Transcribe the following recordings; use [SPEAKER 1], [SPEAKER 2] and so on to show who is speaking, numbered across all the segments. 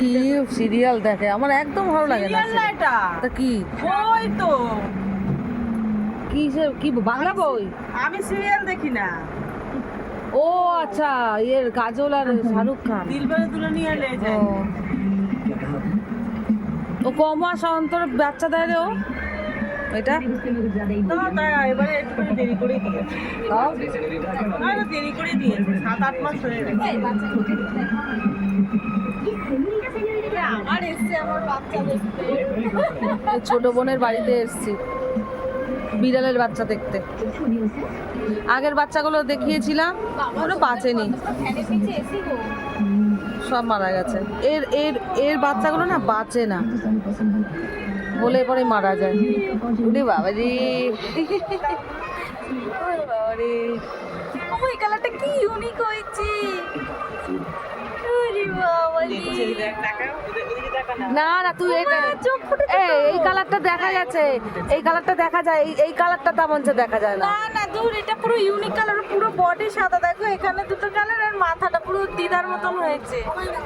[SPEAKER 1] কি সিরিয়াল দেখে, আমার একদম ভালো লাগে না।
[SPEAKER 2] এটা
[SPEAKER 1] তা কি
[SPEAKER 2] ওই তো
[SPEAKER 1] কি বাংলা বই?
[SPEAKER 2] আমি সিরিয়াল দেখি না।
[SPEAKER 1] ও আচ্ছা, এর কাজল আর শাহরুখ খান।
[SPEAKER 2] দিলবারে দুলহানিয়া লে যায়।
[SPEAKER 1] ও ক মাস অন্তর বাচ্চা দেয় রে ও এটা?
[SPEAKER 2] না তা এবারে একটু দেরি করে দিয়েছে।
[SPEAKER 1] তাও
[SPEAKER 2] না দেরি করে দিয়েছে, 7-8 মাস হয়ে গেছে। আমার এসছে আমার বাচ্চা দেখতে।
[SPEAKER 1] এই ছোট বোনের বাড়িতে এসেছি বিড়ালের বাচ্চা দেখতে। আগের বাচ্চাগুলো দেখিয়েছিলাম, কোনো বাঁচেনি, সব মারা গেছে। এর এর এর বাচ্চাগুলো না বাঁচে না, বলে পরে মারা যায়। ওরে বাবা রে, ওরে বাবা রে,
[SPEAKER 3] ওই কালারটা কি ইউনিক হয়েছে। ওরে বাবা রে।
[SPEAKER 1] না না তুই এটা এই কালারটা দেখা গেছে, এই কালারটা দেখা যায়, এই কালারটা তেমন দেখা যায় না।
[SPEAKER 3] না না দূর, এটা পুরো ইউনিক কালার, পুরো বডি সাদা। দেখো এখানে দুটো কালার, আর মাথাটা পুরো দিদার মতন হয়েছে।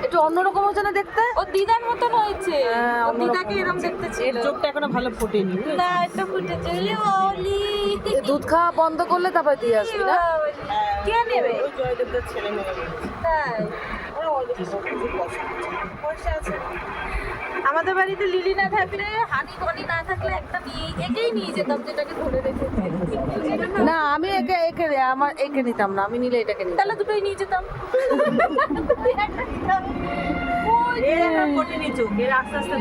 [SPEAKER 1] একটু অন্যরকম হচ্ছে না দেখতে?
[SPEAKER 3] ও দিদার মতন হয়েছে।
[SPEAKER 1] হ্যাঁ,
[SPEAKER 3] ও
[SPEAKER 1] অন্যরকম
[SPEAKER 3] দিদাকে এরকম দেখতে ছিল।
[SPEAKER 2] এর চোখটা এখনো ভালো ফোটেনি।
[SPEAKER 3] না এটা ফুটেছে। ওলি
[SPEAKER 1] এই দুধ খাওয়া বন্ধ করলে তারপরে দিয়ে আসবি না?
[SPEAKER 3] কে নেবে?
[SPEAKER 2] ওই জয়দেবদের ছেলে মেয়ে।
[SPEAKER 3] তাই
[SPEAKER 2] ওরা অলরেডি পয়সা আছে।
[SPEAKER 3] আমাদের বাড়িতে লিলি না থাকলে, হানি গনি না থাকলে একটা নিয়ে একেই নিয়ে যেতাম, যেটাকে ধরে রেখেছে।
[SPEAKER 1] না আমি একে নিতাম না, আমি নিলে এটাকে নিতাম।
[SPEAKER 3] তাহলে দুটোই নিয়ে যেতাম।
[SPEAKER 2] এর এখন ফোটেনি চোখ, এর আস্তে আস্তে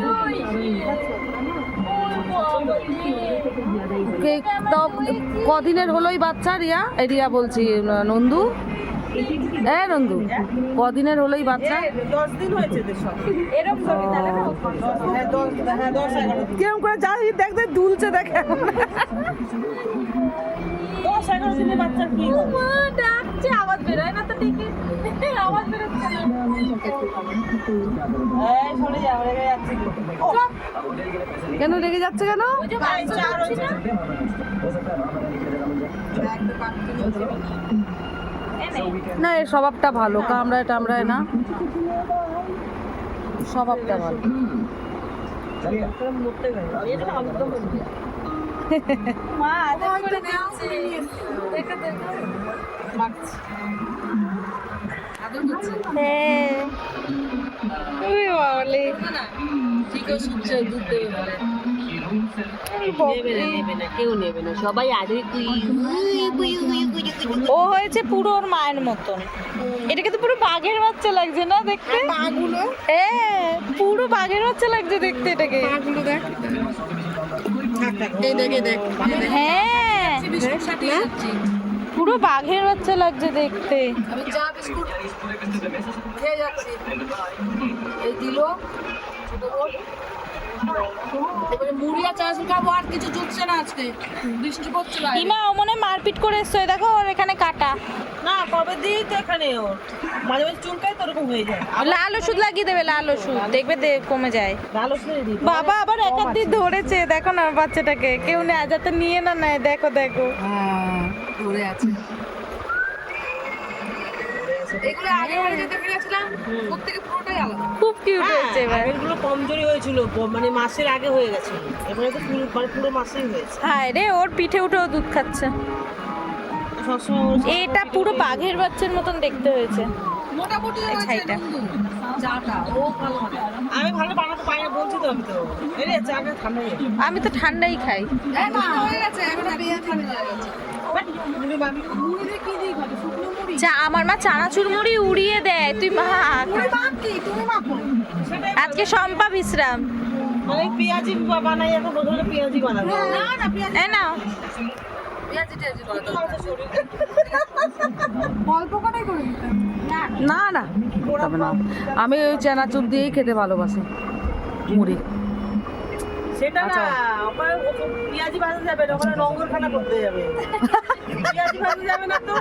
[SPEAKER 1] তাও কদিনের হলোই বাচ্চা রিয়া? রিয়া বলছি, নন্দু। হ্যাঁ নন্দু, কদিনের হলোই বাচ্চা?
[SPEAKER 2] 10 দিন হয়েছে তো সব।
[SPEAKER 3] এরকম ছবি তাহলে না?
[SPEAKER 2] হ্যাঁ 10-11
[SPEAKER 1] কিরম করে যাই দেখ দেখ দুলছে দেখে।
[SPEAKER 2] 10-11 দিনের বাচ্চার কি
[SPEAKER 3] ও মা ডাকছে, আওয়াজ বেরোয় না তো ঠিকই। আওয়াজ বেরোচ্ছে না।
[SPEAKER 2] এই সরে যা, রেগে যাচ্ছে কি? ও
[SPEAKER 1] কেন রেগে যাচ্ছে কেন?
[SPEAKER 3] ওই যে বাচ্চা
[SPEAKER 2] চার
[SPEAKER 3] হচ্ছে না?
[SPEAKER 1] না এর স্বভাবটা ভালো, কামড়ায় টামড়ায় না, স্বভাবটা ভালো।
[SPEAKER 2] মরতে গেল। এটা একদম
[SPEAKER 3] মা আদর করে দিচ্ছে। দেখো দেখো।
[SPEAKER 2] মারছে।
[SPEAKER 3] হ্যাঁ। ওই বাবালে।
[SPEAKER 1] ঠিকই শুনছে, দুধ দেবে বলে।
[SPEAKER 2] নেবে না, কেউ নেবে না, সবাই আগে
[SPEAKER 3] ও হয়েছে পুরো ওর মায়ের মতন। এটাকে তো পুরো বাঘের বাচ্চা লাগছে না দেখতে?
[SPEAKER 2] পাগুলো
[SPEAKER 3] হ্যাঁ পুরো বাঘের বাচ্চা লাগছে দেখতে এটাকে।
[SPEAKER 2] পাগুলো দেখ। এই দেখে দেখ।
[SPEAKER 3] হ্যাঁ পুরো বাঘের বাচ্চা লাগছে দেখতে।
[SPEAKER 1] আমি চা বিস্কুট খেয়ে যাচ্ছি, এই দিল ছোট বোন। এবারে মুড়ি আর চা খাবো, আর কিছু জুটছে না আজকে, বৃষ্টি পড়ছে বাইরে।
[SPEAKER 3] ইমা ও মনে হয় মারপিট করে এসছে, দেখো ওর এখানে কাটা।
[SPEAKER 2] না কবে দিই তো এখানে ওর মাঝে মাঝে চুলকায় তো ওরকম হয়ে যায়।
[SPEAKER 3] লাল ওষুধ লাগিয়ে দেবে, লাল ওষুধ দেখবে কমে যায়।
[SPEAKER 2] ভালো শুনে দিই।
[SPEAKER 3] বাবা আবার এক হাত দিয়ে ধরেছে, দেখো না বাচ্চাটাকে, কেউ নেয় যাতে নিয়ে না নেয়। দেখো দেখো
[SPEAKER 1] হ্যাঁ ধরে আছে। এগুলো আগে বাড়ি যেতে পেরেছিলাম, প্রত্যেকে পুরোটাই আলাদা।
[SPEAKER 3] খুব কিউট হয়েছে এবার।
[SPEAKER 2] আগেরগুলো কমজোরি হয়েছিল, মানে মাসের আগে হয়ে গেছিল। এবারে তো পুরো মাসেই হয়েছে।
[SPEAKER 3] হায় রে, ওর পিঠে উঠেও দুধ খাচ্ছে।
[SPEAKER 2] সবসময়
[SPEAKER 3] এটা পুরো বাঘের বাচ্চার মতন দেখতে হয়েছে।
[SPEAKER 1] মোটামুটি
[SPEAKER 3] এই ছাইটা।
[SPEAKER 1] চাটা ও ভালো হবে।
[SPEAKER 2] আমি ভালো বানাতে পারি না, বলছি তো আমি তো। এই রে চাটা ঠান্ডা হয়ে গেছে।
[SPEAKER 3] আমি তো ঠান্ডাই খাই।
[SPEAKER 1] হয়ে গেছে, এখন পেঁয়াজ হয়ে গেছে।
[SPEAKER 2] মুড়ি মাখি।
[SPEAKER 1] মুড়িতে কি দিই খাবি? শুকনো মুড়ি?
[SPEAKER 3] চা আমার মা চানাচুর মুড়ি উড়িয়ে দেয়, তুই মাখ।
[SPEAKER 1] মুড়ি মাখি, তুমি মাখো।
[SPEAKER 3] আজকে সম্পা বিশ্রাম।
[SPEAKER 2] মানে পেঁয়াজি বানাই, এখন প্রথমে পেঁয়াজি বানাবো।
[SPEAKER 1] না না পেঁয়াজ,
[SPEAKER 3] এ নাও।
[SPEAKER 1] পেঁয়াজি টেয়াজি করা দরকার নেই। অল্প কটাই করে দিতাম। না না তবে না, আমি ওই চানাচুর দিয়েই খেতে ভালোবাসি মুড়ি।
[SPEAKER 2] সেটা না, ওখানে পেঁয়াজি ভাজা যাবে না, ওখানে লঙ্গরখানা করতে যাবে। পেঁয়াজি ভাজা যাবে না তো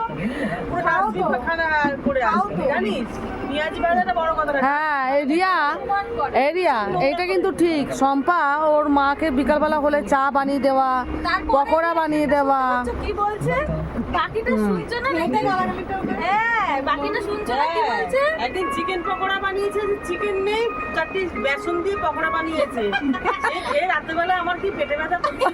[SPEAKER 2] পুরো ডাস্টবিন খানা করে আসবে জানিস পেঁয়াজি ভাজাটা বড় কথা না।
[SPEAKER 1] হ্যাঁ এরিয়া এইটা কিন্তু ঠিক। শম্পা ওর মাকে বিকালবেলা হলে চা বানিয়ে দেওয়া, পকোড়া বানিয়ে দেওয়া।
[SPEAKER 3] কি বলছে বাকিটা শুনছো না নাকি? হ্যাঁ বাকিটা শুনছো না কি বলছে?
[SPEAKER 2] একদিন চিকেন পকোড়া বানিয়েছে, চিকেন নেই, 4টি বেসন দিয়ে পকোড়া বানিয়েছে। এই রাতেবেলা আমার কি পেটে ব্যথা করছে।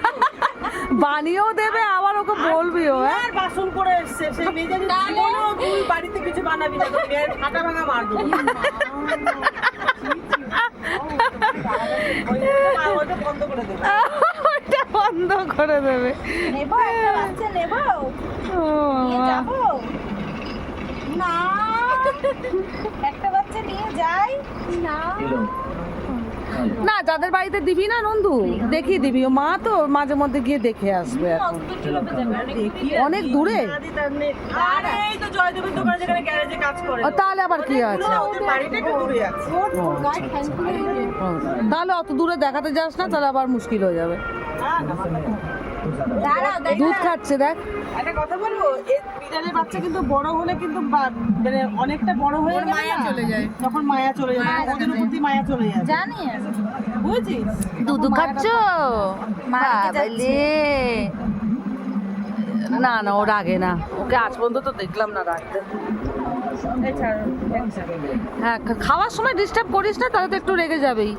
[SPEAKER 1] বানিয়েও দেবে আবার ওকে বলবিও। হ্যাঁ
[SPEAKER 2] আর বাসন করে এসছে সেই মেয়ে যদি জীবনেও তুই বাড়িতে কিছু বানাবি না, তোর মেয়ের ফাটা ভাঙা মার দেবো। ওইটা বন্ধ করে দেবো।
[SPEAKER 1] ওটা বন্ধ করে দেবে।
[SPEAKER 3] নেবো একটা বাচ্চা নেবো
[SPEAKER 1] ও
[SPEAKER 3] নিয়ে
[SPEAKER 1] বাবা।
[SPEAKER 3] যাবো না একটা বাচ্চা নিয়ে যাই না
[SPEAKER 1] না যাদের বাড়িতে দিবি না নন্দু দেখিয়ে দিবি। ও মা তো মাঝে মধ্যে গিয়ে দেখে আসবে এখন। অনেক দূরে?
[SPEAKER 2] আরে এই তো জয়দেবের দোকানে যেখানে গ্যারেজে কাজ করে।
[SPEAKER 1] ও, তাহলে আবার কি আছে?
[SPEAKER 2] ওদের বাড়িটা একটু দূরে আছে।
[SPEAKER 1] তাহলে অত দূরে দেখাতে যাস না, তাহলে আবার মুশকিল হয়ে যাবে।
[SPEAKER 3] দাঁড়াও
[SPEAKER 1] দুধ খাচ্ছে দেখ।
[SPEAKER 2] একটা কথা বলবো, এই বিড়ালের বাচ্চা কিন্তু বড় হলে কিন্তু মানে অনেকটা বড় হয়ে গেলে মায়া চলে যায়, তখন মায়া চলে যায়, ওদের উপর দিয়ে মায়া চলে যায়,
[SPEAKER 3] জানি
[SPEAKER 2] বুঝছিস?
[SPEAKER 1] দুধ খাচ্ছ? বাবালে। না না ও রাগে না, ওকে আজ পর্যন্ত তো দেখলাম না রাখতে। হ্যাঁ খাওয়ার সময় ডিস্টার্ব করিস না, তাহলে তো একটু রেগে যাবেই।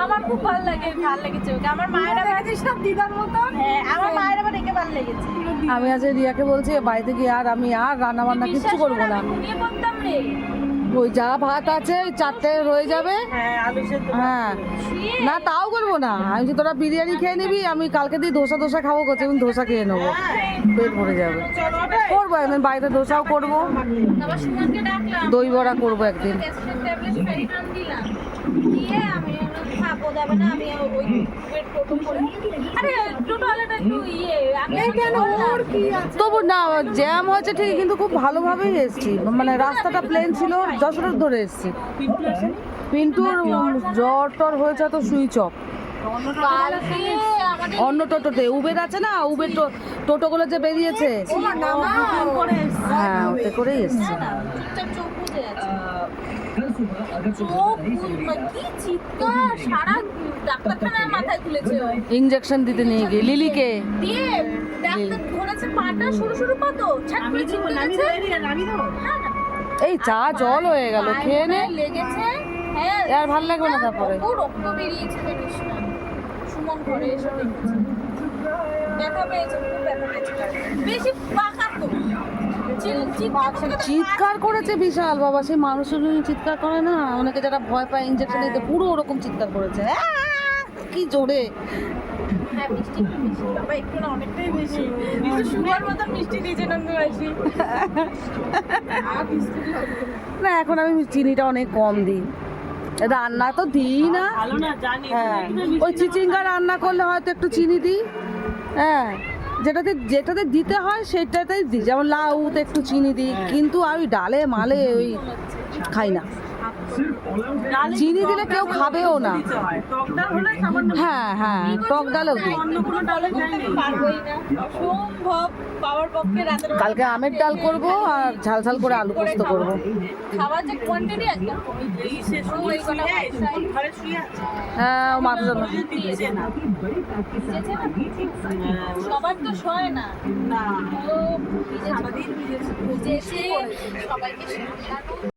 [SPEAKER 3] আমার খুব ভালো লেগেছে ওকে। আমার মায়ের আবার সব দিদার মতো। হ্যাঁ আমার মায়ের আবার একে ভালো লেগেছে।
[SPEAKER 1] আমি আজ রিয়াকে বলছি বাড়িতে গিয়ে আর আমি আর রান্না বান্না কিচ্ছু করবো না।
[SPEAKER 3] ঘুমিয়ে পড়তাম রে।
[SPEAKER 1] ওই যা ভাত আছে ওই 4টে রয়ে যাবে।
[SPEAKER 2] হ্যাঁ আলু সেদ্ধ।
[SPEAKER 1] হ্যাঁ না তাও করবো না, আমি যে তোরা বিরিয়ানি খেয়ে নিবি, আমি কালকে দিয়ে ধোসা খাবো, করছি আমি ধোসা খেয়ে নেবো, পেট ভরে যাবে। করবো আমি বাড়িতে ধোসাও করবো,
[SPEAKER 3] তারপর সুমনকে ডাকলাম,
[SPEAKER 1] দই বড়া করবো একদিন।
[SPEAKER 3] গ্যাস্ট্রিক ট্যাবলেট ফেরিনান দিলাম দিয়ে আমি খাবো যাবে না, আমি ওই ওয়েট টোটো করে। আরে টোটোওয়ালাটা একটু আমি কেন ওর কি আছে?
[SPEAKER 1] তবু না জ্যাম হয়েছে ঠিক, কিন্তু খুব ভালোভাবেই এসছি, মানে রাস্তাটা প্লেন ছিল, যশোর ধরে এসছি। পিন্টুর জ্বর টর হয়েছে তো সুইচ অফ।
[SPEAKER 3] কালকে আমাদের
[SPEAKER 1] অন্য টোটোতে উবের আছে না, উবের টোটোগুলো যে বেরিয়েছে, হ্যাঁ ওতে করেই এসছি।
[SPEAKER 3] চুপচাপ চোখ বুজে আছে। চোখ কি চিৎকার, সারা ডাক্তারখানার মাথায় তুলেছে ও।
[SPEAKER 1] ইঞ্জেকশন দিতে নিয়ে গিয়ে লিলিকে
[SPEAKER 3] দিয়ে ডাক্তার ধরেছে পাটা, সরু সরু পা তো ছাট করে চিপকে গেছে। না, না,
[SPEAKER 1] এই চা জল হয়ে গেল, খেয়ে নে।
[SPEAKER 3] পায়ে লেগেছে। হ্যাঁ
[SPEAKER 1] আর ভালো লাগবে না তারপরে।
[SPEAKER 3] ও রক্ত বেরিয়েছে জানিস না। সুমন ঘরে এসে দেখেছে ব্যথা পেয়েছে, খুব ব্যথা পেয়েছে। বেশি পাকা তো
[SPEAKER 1] চিৎকার করেছে বিশাল বাবা, সেই মানুষের জন্য চিৎকার করে না অনেকে যারা ভয় পায় ইঞ্জেকশন নিতে, পুরো ওরকম চিৎকার করেছে কি জোরে।
[SPEAKER 3] হ্যাঁ মিষ্টি একটু বেশি, বাবা একটু না অনেকটাই বেশি। একটু সুগার মতো মিষ্টি দিয়েছে নন্দবাসী।
[SPEAKER 1] না এখন আমি চিনিটা অনেক কম দিই, রান্না তো দিই না।
[SPEAKER 2] ভালো না জানি।
[SPEAKER 1] হ্যাঁ ওই চিচিঙ্গা রান্না করলে হয়তো একটু চিনি দিই। হ্যাঁ যেটাতে দিতে হয় সেটাতেই দিই, যেমন লাউতে একটু চিনি দিই, কিন্তু আমি ডালে মালে ওই খাই না। চিনি দিলে কেউ খাবেও না। হ্যাঁ হ্যাঁ টক ডালেও দিই।
[SPEAKER 3] পারবোই না, অসম্ভব পাওয়ার পক্ষে রাতের
[SPEAKER 1] কালকে আমের ডাল করব আর ঝাল ঝাল করে আলু পোস্ত করব।
[SPEAKER 3] খাবার যে কোয়ান্টিটি একদম কমে গিয়েছে। ওই কটা
[SPEAKER 1] হ্যাঁ ও মাথা যন্ত্রণা।
[SPEAKER 3] দিয়েছে না, সবার তো সয় না। ও ভিজেছে, সবাইকে সামলানো।